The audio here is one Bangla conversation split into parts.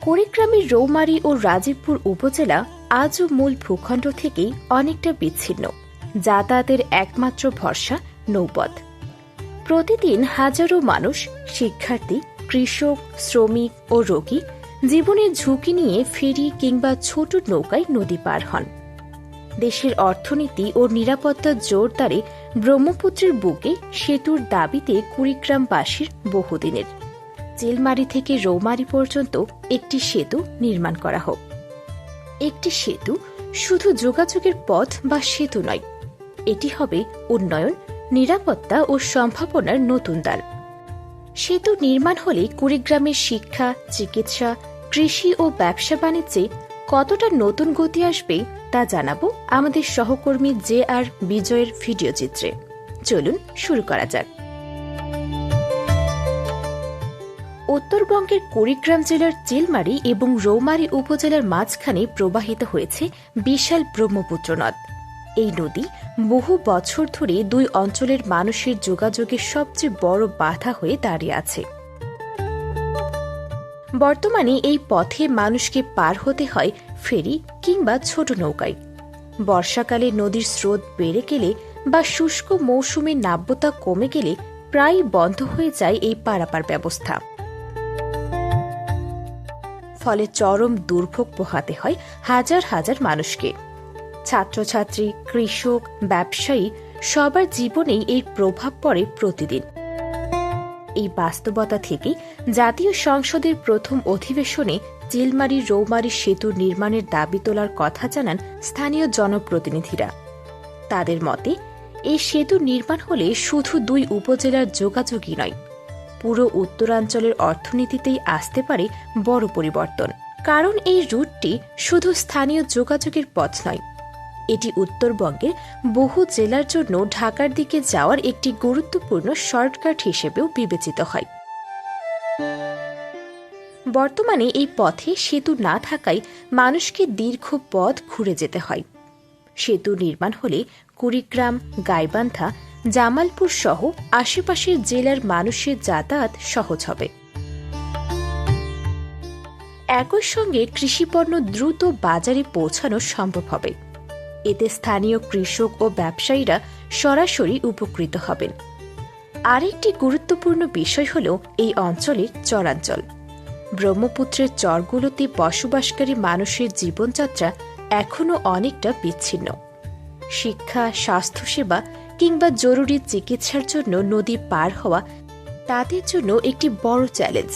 কুড়িগ্রামের রৌমারী ও রাজীবপুর উপজেলা আজও মূল ভূখণ্ড থেকেই অনেকটা বিচ্ছিন্ন। যাতায়াতের একমাত্র ভরসা নৌপথ। প্রতিদিন হাজারো মানুষ, শিক্ষার্থী, কৃষক, শ্রমিক ও রোগী জীবনের ঝুঁকি নিয়ে ফেরি কিংবা ছোট নৌকায় নদী পার হন। দেশের অর্থনীতি ও নিরাপত্তার জোরদারে ব্রহ্মপুত্রের বুকে সেতুর দাবিতে কুড়িগ্রামবাসীর বহুদিনের। চিলমারি থেকে রৌমারী পর্যন্ত একটি সেতু নির্মাণ করা হোক। একটি সেতু শুধু যোগাযোগের পথ বা সেতু নয়, এটি হবে উন্নয়ন, নিরাপত্তা ও সম্ভাবনার নতুন দ্বার। সেতু নির্মাণ হলে কুড়িগ্রামের শিক্ষা, চিকিৎসা, কৃষি ও ব্যবসা বাণিজ্যে কতটা নতুন গতি আসবে তা জানাবো আমাদের সহকর্মী JR বিজয়ের ভিডিও চিত্রে। চলুন শুরু করা যাক। উত্তরবঙ্গের কুড়িগ্রাম জেলার চিলমারি এবং রৌমারী উপজেলার মাঝখানে প্রবাহিত হয়েছে বিশাল ব্রহ্মপুত্র নদ। এই নদী বহু বছর ধরে দুই অঞ্চলের মানুষের যোগাযোগের সবচেয়ে বড় বাধা হয়ে দাঁড়িয়ে আছে। বর্তমানে এই পথে মানুষকে পার হতে হয় ফেরি কিংবা ছোট নৌকায়। বর্ষাকালে নদীর স্রোত বেড়ে গেলে বা শুষ্ক মৌসুমে নাব্যতা কমে গেলে প্রায় বন্ধ হয়ে যায় এই পারাপার ব্যবস্থা। ফলে চরম দুর্ভোগ পোহাতে হয় হাজার হাজার মানুষকে। ছাত্রছাত্রী, কৃষক, ব্যবসায়ী সবার জীবনেই এর প্রভাব পড়ে প্রতিদিন। এই বাস্তবতা থেকে জাতীয় সংসদের প্রথম অধিবেশনে চিলমারি রৌমারী সেতু নির্মাণের দাবি তোলার কথা জানান স্থানীয় জনপ্রতিনিধিরা। তাদের মতে, এই সেতু নির্মাণ হলে শুধু দুই উপজেলার যোগাযোগই নয়, পুরো উত্তরাঞ্চলের অর্থনীতিতেই আসতে পারে বড় পরিবর্তন। কারণ এই রুটটি শুধু স্থানীয় যোগাযোগের পথ নয়, এটি উত্তরবঙ্গের বহু জেলার জন্য ঢাকার দিকে যাওয়ার একটি গুরুত্বপূর্ণ শর্টকাট হিসেবেও বিবেচিত হয়। বর্তমানে এই পথে সেতু না থাকায় মানুষকে দীর্ঘ পথ ঘুরে যেতে হয়। সেতু নির্মাণ হলে কুড়িগ্রাম, গাইবান্ধা, জামালপুর সহ আশেপাশের জেলার মানুষের যাতায়াত সহজ হবে। একই সঙ্গে কৃষিপণ্য দ্রুত বাজারে পৌঁছানো সম্ভব হবে। এতে স্থানীয় কৃষক ও ব্যবসায়ীরা সরাসরি উপকৃত হবেন। আরেকটি গুরুত্বপূর্ণ বিষয় হল এই অঞ্চলের চরাঞ্চল। ব্রহ্মপুত্রের চরগুলোতে বসবাসকারী মানুষের জীবনযাত্রা এখনও অনেকটা বিচ্ছিন্ন। শিক্ষা, স্বাস্থ্যসেবা কিংবা জরুরি চিকিৎসার জন্য নদী পার হওয়া তাদের জন্য একটি বড় চ্যালেঞ্জ।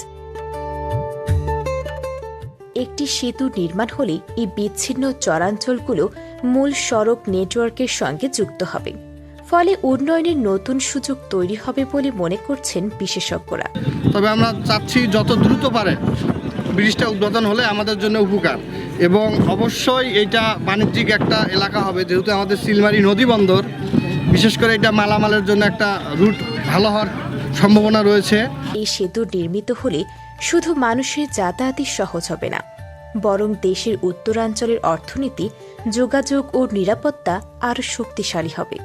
একটি সেতু নির্মাণ হলে এই বিচ্ছিন্ন চরাঞ্চলগুলো মূল সড়ক নেটওয়ার্কের সঙ্গে যুক্ত হবে। ফলে উন্নয়নের নতুন সুযোগ তৈরি হবে বলে মনে করছেন বিশেষজ্ঞরা। তবে আমরা চাচ্ছি যত দ্রুত পারে ব্রিজটা উদ্বোধন হলে আমাদের জন্য উপকার, এবং অবশ্যই এটা বাণিজ্যিক একটা এলাকা হবে, যেহেতু আমাদের চিলমারি নদী বন্দর। বিশেষ করে এটা মালামালের জন্য একটা রুট ভালো হওয়ার সম্ভাবনা রয়েছে। এই সেতু নির্মিত হলে শুধু মানুষের যাতায়াতই সহজ হবে না, বরং দেশের উত্তরাঞ্চলের অর্থনীতি, যোগাযোগ ও নিরাপত্তা আরও শক্তিশালী হবে।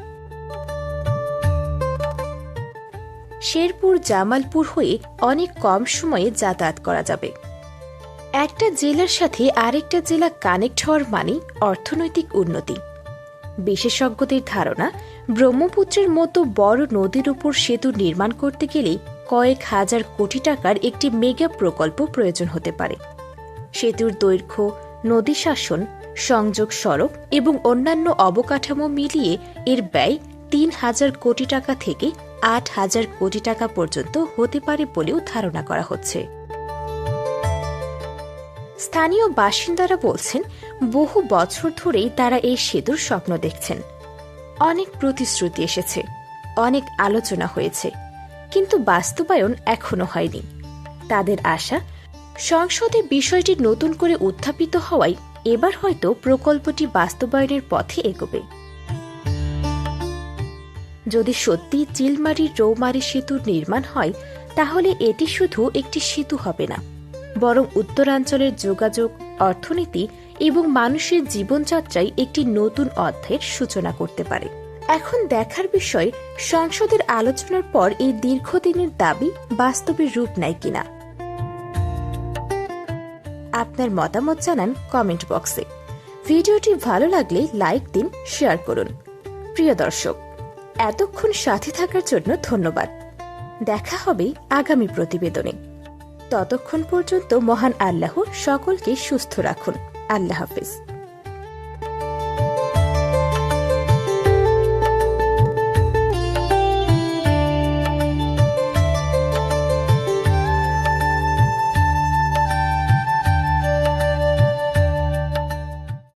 শেরপুর, জামালপুর হয়ে অনেক কম সময়ে যাতায়াত করা যাবে। একটা জেলার সাথে আরেকটা জেলা কানেক্ট হওয়ার মানে অর্থনৈতিক উন্নতি। বিশেষজ্ঞদের ধারণা, ব্রহ্মপুত্রের মতো বড় নদীর উপর সেতু নির্মাণ করতে গেলে কয়েক হাজার কোটি টাকার একটি মেগা প্রকল্প প্রয়োজন হতে পারে। সেতুর দৈর্ঘ্য, নদী শাসন, সংযোগ সড়ক এবং অন্যান্য অবকাঠামো মিলিয়ে এর ব্যয় ৩,০০০ কোটি টাকা থেকে ৮,০০০ কোটি টাকা পর্যন্ত হতে পারে বলেও ধারণা করা হচ্ছে। স্থানীয় বাসিন্দারা বলছেন, বহু বছর ধরেই তারা এই সেতুর স্বপ্ন দেখছেন। অনেক প্রতিশ্রুতি এসেছে, অনেক আলোচনা হয়েছে, কিন্তু বাস্তবায়ন এখনো হয়নি। তাদের আশা, সংসদে বিষয়টি নতুন করে উত্থাপিত হওয়ায় এবার হয়তো প্রকল্পটি বাস্তবায়নের পথে এগোবে। যদি সত্যি চিলমারি রৌমারী সেতুর নির্মাণ হয়, তাহলে এটি শুধু একটি সেতু হবে না, বরং উত্তরাঞ্চলের যোগাযোগ, অর্থনীতি এবং মানুষের জীবনযাত্রায় একটি নতুন অধ্যায়ের সূচনা করতে পারে। এখন দেখার বিষয়, সংসদের আলোচনার পর এই দীর্ঘদিনের দাবি বাস্তবে রূপ নেয় কিনা। আপনার মতামত জানান কমেন্ট বক্সে। ভিডিওটি ভালো লাগলে লাইক দিন, শেয়ার করুন। প্রিয় দর্শক, এতক্ষণ সাথে থাকার জন্য ধন্যবাদ। দেখা হবে আগামী প্রতিবেদনে। ততক্ষণ পর্যন্ত মহান আল্লাহ সকলকে সুস্থ রাখুন। আল্লাহ হাফেজ।